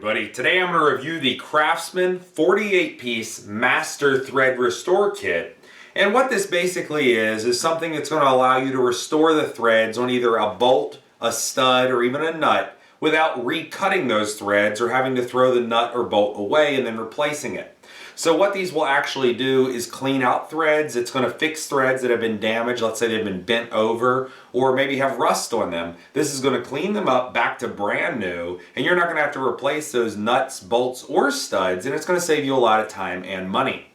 everybody. Today I'm going to review the Craftsman 48-piece Master Thread Restore Kit. And what this basically is something that's going to allow you to restore the threads on either a bolt, a stud, or even a nut without recutting those threads or having to throw the nut or bolt away and then replacing it. So what these will actually do is clean out threads. It's going to fix threads that have been damaged. Let's say they've been bent over or maybe have rust on them. This is going to clean them up back to brand new, and you're not going to have to replace those nuts, bolts, or studs, and it's going to save you a lot of time and money.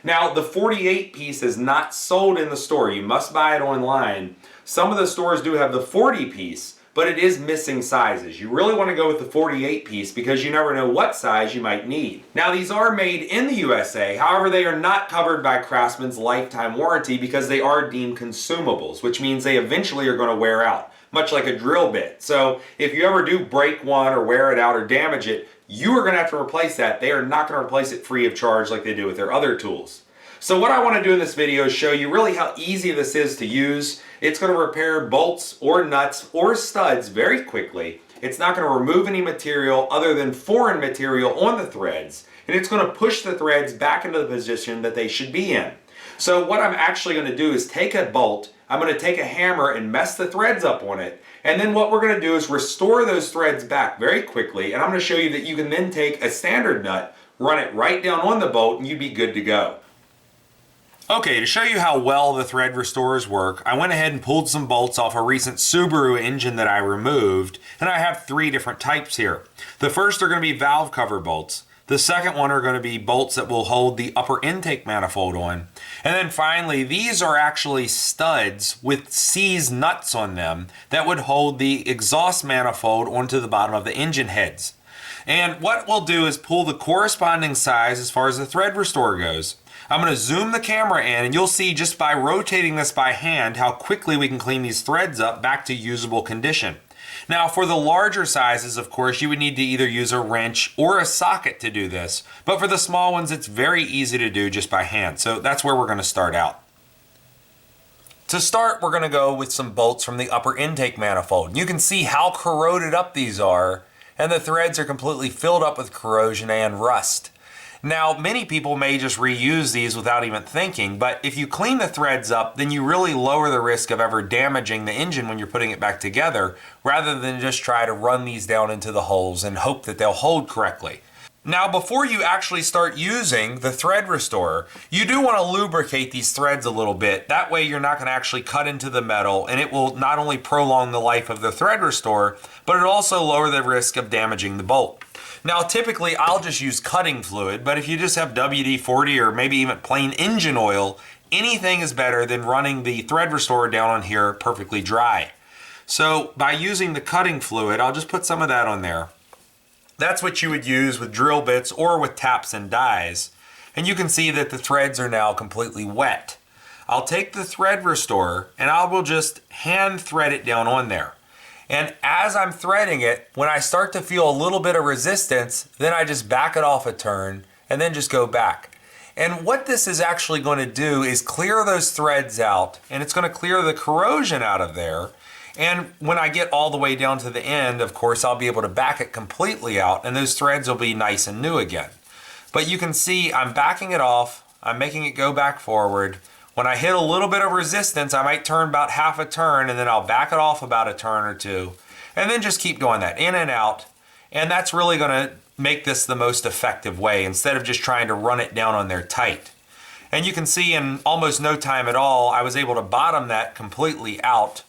Now, the 48 piece is not sold in the store. You must buy it online. Some of the stores do have the 40 piece, but it is missing sizes. You really want to go with the 48 piece because you never know what size you might need. Now, these are made in the USA. However, they are not covered by Craftsman's lifetime warranty because they are deemed consumables, which means they eventually are going to wear out, much like a drill bit. So if you ever do break one or wear it out or damage it, you are going to have to replace that. They are not going to replace it free of charge like they do with their other tools. So what I want to do in this video is show you really how easy this is to use. It's going to repair bolts or nuts or studs very quickly. It's not going to remove any material other than foreign material on the threads, and it's going to push the threads back into the position that they should be in. So what I'm actually going to do is take a bolt, I'm going to take a hammer and mess the threads up on it, and then what we're going to do is restore those threads back very quickly, and I'm going to show you that you can then take a standard nut, run it right down on the bolt, and you'd be good to go. Okay, to show you how well the thread restorers work, I went ahead and pulled some bolts off a recent Subaru engine that I removed, and I have three different types here. The first are going to be valve cover bolts. The second one are going to be bolts that will hold the upper intake manifold on. And then finally, these are actually studs with C's nuts on them that would hold the exhaust manifold onto the bottom of the engine heads. And what we'll do is pull the corresponding size as far as the thread restorer goes. I'm going to zoom the camera in, and you'll see just by rotating this by hand how quickly we can clean these threads up back to usable condition. Now, for the larger sizes, of course, you would need to either use a wrench or a socket to do this. But for the small ones, it's very easy to do just by hand. So that's where we're going to start out. To start, we're going to go with some bolts from the upper intake manifold. You can see how corroded up these are, and the threads are completely filled up with corrosion and rust. Now, many people may just reuse these without even thinking, but if you clean the threads up, then you really lower the risk of ever damaging the engine when you're putting it back together, rather than just try to run these down into the holes and hope that they'll hold correctly. Now, before you actually start using the thread restorer, you do want to lubricate these threads a little bit. That way you're not going to actually cut into the metal, and it will not only prolong the life of the thread restorer, but it'll also lower the risk of damaging the bolt. Now, typically I'll just use cutting fluid, but if you just have WD-40 or maybe even plain engine oil, anything is better than running the thread restorer down on here perfectly dry. So by using the cutting fluid, I'll just put some of that on there. That's what you would use with drill bits or with taps and dies. And you can see that the threads are now completely wet. I'll take the thread restorer and I will just hand thread it down on there. And as I'm threading it, when I start to feel a little bit of resistance, then I just back it off a turn and then just go back. And what this is actually going to do is clear those threads out, and it's going to clear the corrosion out of there. And when I get all the way down to the end, of course, I'll be able to back it completely out, and those threads will be nice and new again. But you can see I'm backing it off, I'm making it go back forward. When I hit a little bit of resistance, I might turn about half a turn, and then I'll back it off about a turn or two, and then just keep doing that in and out. And that's really going to make this the most effective way instead of just trying to run it down on there tight. And you can see in almost no time at all, I was able to bottom that completely out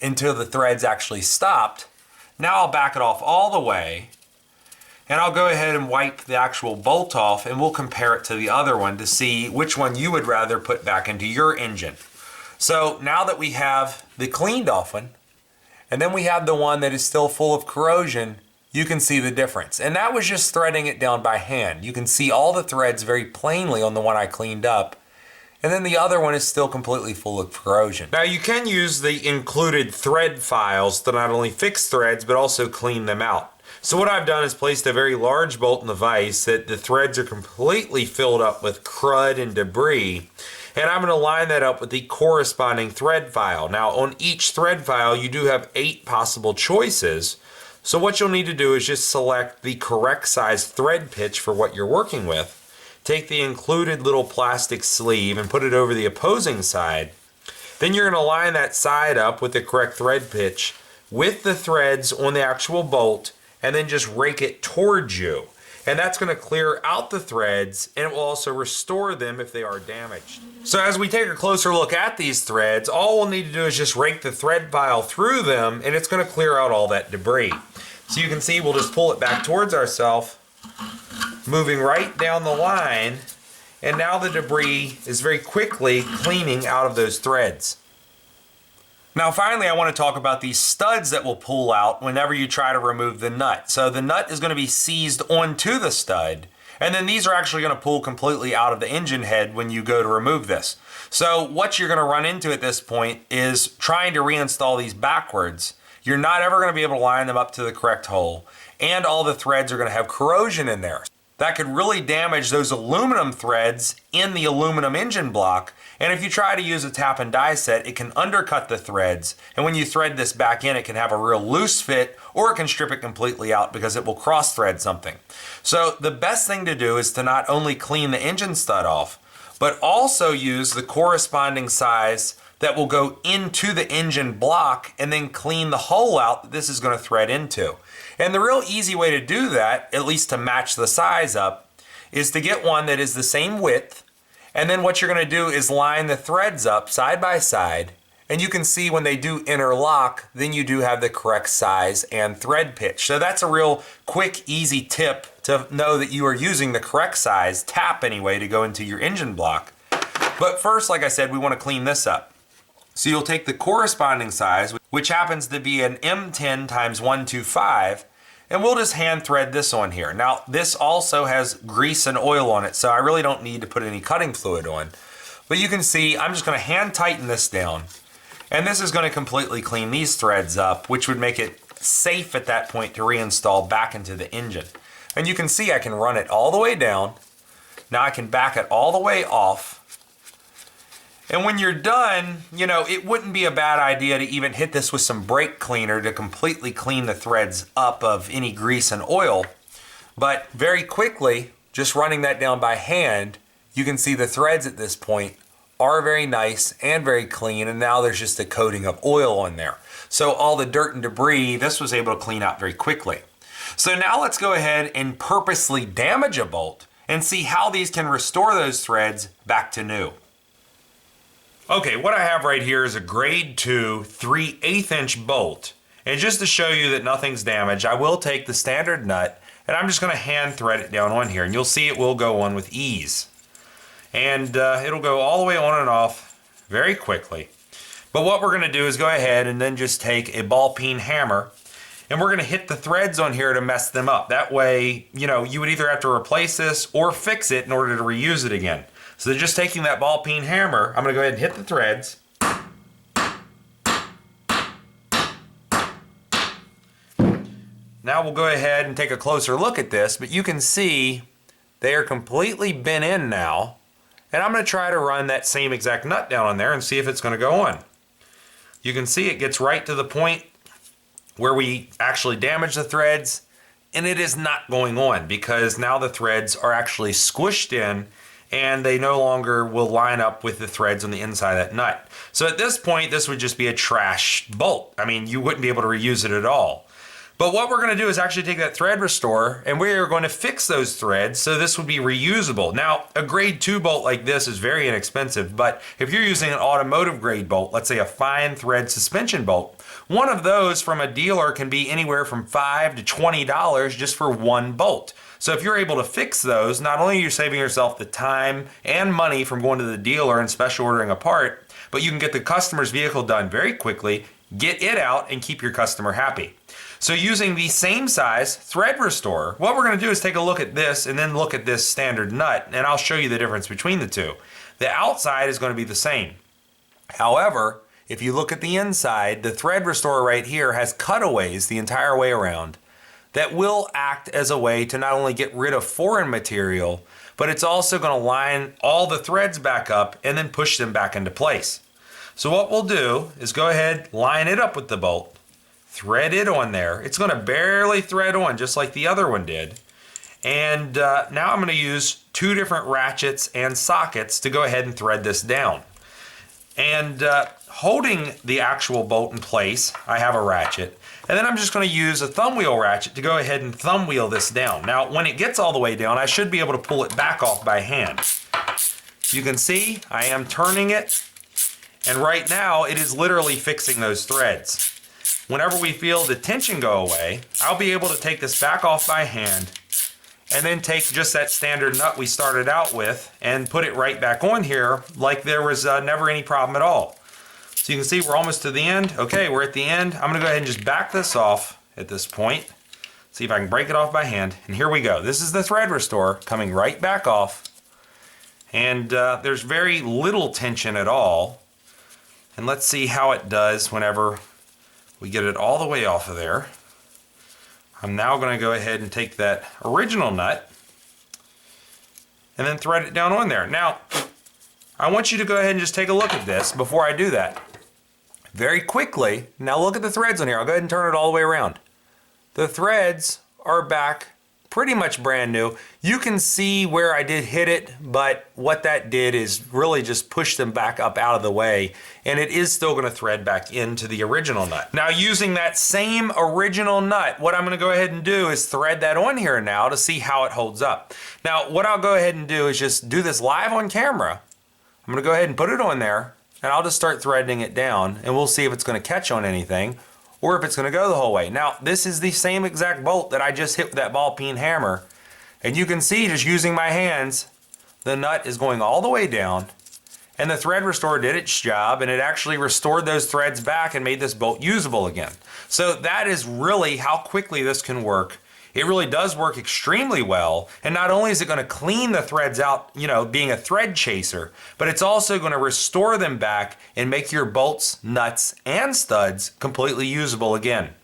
until the threads actually stopped. Now I'll back it off all the way, and I'll go ahead and wipe the actual bolt off, and we'll compare it to the other one to see which one you would rather put back into your engine. So now that we have the cleaned off one, and then we have the one that is still full of corrosion, you can see the difference. And that was just threading it down by hand. You can see all the threads very plainly on the one I cleaned up, and then the other one is still completely full of corrosion. Now, you can use the included thread files to not only fix threads but also clean them out. So what I've done is placed a very large bolt in the vise that the threads are completely filled up with crud and debris, and I'm going to line that up with the corresponding thread file. Now, on each thread file you do have 8 possible choices, So what you'll need to do is just select the correct size thread pitch for what you're working with. Take the included little plastic sleeve and put it over the opposing side. Then you're going to line that side up with the correct thread pitch with the threads on the actual bolt, and then just rake it towards you. And that's going to clear out the threads, and it will also restore them if they are damaged. So as we take a closer look at these threads, all we'll need to do is just rake the thread file through them, and it's going to clear out all that debris. So you can see we'll just pull it back towards ourselves, moving right down the line, and now the debris is very quickly cleaning out of those threads. Now finally, I want to talk about these studs that will pull out whenever you try to remove the nut. So the nut is going to be seized onto the stud, and then these are actually going to pull completely out of the engine head when you go to remove this. So what you're going to run into at this point is trying to reinstall these backwards. You're not ever going to be able to line them up to the correct hole, and all the threads are going to have corrosion in there. That could really damage those aluminum threads in the aluminum engine block, and if you try to use a tap and die set, it can undercut the threads, and when you thread this back in, it can have a real loose fit, or it can strip it completely out because it will cross thread something. So the best thing to do is to not only clean the engine stud off, but also use the corresponding size that will go into the engine block and then clean the hole out that this is going to thread into. And the real easy way to do that, at least to match the size up, is to get one that is the same width, and then what you're going to do is line the threads up side by side, and you can see when they do interlock, then you do have the correct size and thread pitch. So that's a real quick, easy tip to know that you are using the correct size, tap anyway, to go into your engine block. But first, like I said, we want to clean this up. So you'll take the corresponding size, which happens to be an M10 x 125, and we'll just hand thread this on here. Now, this also has grease and oil on it, so I really don't need to put any cutting fluid on. But you can see I'm just going to hand tighten this down, and this is going to completely clean these threads up, which would make it safe at that point to reinstall back into the engine. And you can see I can run it all the way down. Now I can back it all the way off. And when you're done, you know, it wouldn't be a bad idea to even hit this with some brake cleaner to completely clean the threads up of any grease and oil. But very quickly, just running that down by hand, you can see the threads at this point are very nice and very clean, and now there's just a coating of oil on there. So all the dirt and debris, this was able to clean out very quickly. So now let's go ahead and purposely damage a bolt and see how these can restore those threads back to new. Okay, what I have right here is a grade 2 3/8 inch bolt. And just to show you that nothing's damaged, I will take the standard nut and I'm just going to hand thread it down on here, and you'll see it will go on with ease. And it'll go all the way on and off very quickly. But what we're going to do is go ahead and then just take a ball peen hammer, and we're going to hit the threads on here to mess them up. That way, you know, you would either have to replace this or fix it in order to reuse it again. So just taking that ball peen hammer, I'm going to go ahead and hit the threads. Now we'll go ahead and take a closer look at this, but you can see they are completely bent in now. And I'm going to try to run that same exact nut down on there and see if it's going to go on. You can see it gets right to the point where we actually damage the threads, and it is not going on because now the threads are actually squished in and they no longer will line up with the threads on the inside of that nut. So at this point, this would just be a trash bolt. I mean, you wouldn't be able to reuse it at all. But what we're going to do is actually take that thread restorer and we are going to fix those threads so this would be reusable. Now, a grade 2 bolt like this is very inexpensive, but if you're using an automotive grade bolt, let's say a fine thread suspension bolt, one of those from a dealer can be anywhere from $5 to $20 just for one bolt. So if you're able to fix those, not only are you saving yourself the time and money from going to the dealer and special ordering a part, but you can get the customer's vehicle done very quickly, get it out, and keep your customer happy. So using the same size thread restorer, what we're going to do is take a look at this and then look at this standard nut, and I'll show you the difference between the two. The outside is going to be the same. However, if you look at the inside, the thread restorer right here has cutaways the entire way around that will act as a way to not only get rid of foreign material, but it's also going to line all the threads back up and then push them back into place. So what we'll do is go ahead, line it up with the bolt, thread it on there. It's going to barely thread on just like the other one did. And now I'm going to use 2 different ratchets and sockets to go ahead and thread this down. And holding the actual bolt in place, I have a ratchet. And then I'm just going to use a thumb wheel ratchet to go ahead and thumb wheel this down. Now, when it gets all the way down, I should be able to pull it back off by hand. You can see I am turning it. And right now, it is literally fixing those threads. Whenever we feel the tension go away, I'll be able to take this back off by hand and then take just that standard nut we started out with and put it right back on here like there was never any problem at all. So you can see we're almost to the end. Okay, we're at the end. I'm gonna go ahead and just back this off at this point. See if I can break it off by hand. And here we go. This is the thread restorer coming right back off. And there's very little tension at all. And let's see how it does whenever we get it all the way off of there. I'm now going to go ahead and take that original nut and then thread it down on there. Now, I want you to go ahead and just take a look at this before I do that. Very quickly, now look at the threads on here. I'll go ahead and turn it all the way around. The threads are back pretty much brand new. You can see where I did hit it, but what that did is really just push them back up out of the way, and it is still going to thread back into the original nut. Now, using that same original nut, what I'm going to go ahead and do is thread that on here now to see how it holds up. Now, what I'll go ahead and do is just do this live on camera. I'm going to go ahead and put it on there, and I'll just start threading it down, and we'll see if it's going to catch on anything or if it's going to go the whole way. Now, this is the same exact bolt that I just hit with that ball peen hammer. And you can see, just using my hands, the nut is going all the way down. And the thread restorer did its job, and it actually restored those threads back and made this bolt usable again. So that is really how quickly this can work. It really does work extremely well. And not only is it going to clean the threads out, you know, being a thread chaser, but it's also going to restore them back and make your bolts, nuts, and studs completely usable again.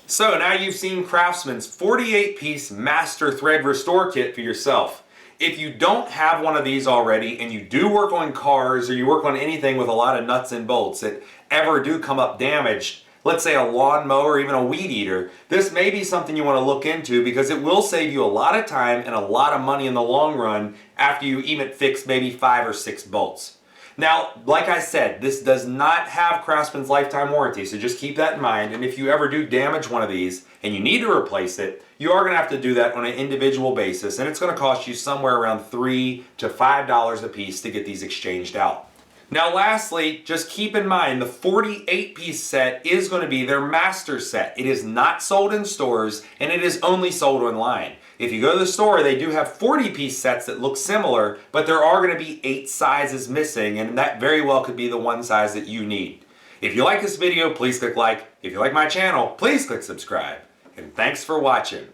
So now you've seen Craftsman's 48-piece master thread restore kit for yourself. If you don't have one of these already and you do work on cars or you work on anything with a lot of nuts and bolts that ever do come up damaged, let's say a lawnmower or even a weed eater, this may be something you want to look into because it will save you a lot of time and a lot of money in the long run after you even fix maybe 5 or 6 bolts. Now, like I said, this does not have Craftsman's lifetime warranty, so just keep that in mind. And if you ever do damage one of these and you need to replace it, you are going to have to do that on an individual basis, and it's going to cost you somewhere around $3 to $5 a piece to get these exchanged out. Now lastly, just keep in mind the 48-piece set is going to be their master set. It is not sold in stores and it is only sold online. If you go to the store, they do have 40-piece sets that look similar, but there are going to be 8 sizes missing, and that very well could be the one size that you need. If you like this video, please click like. If you like my channel, please click subscribe. And thanks for watching.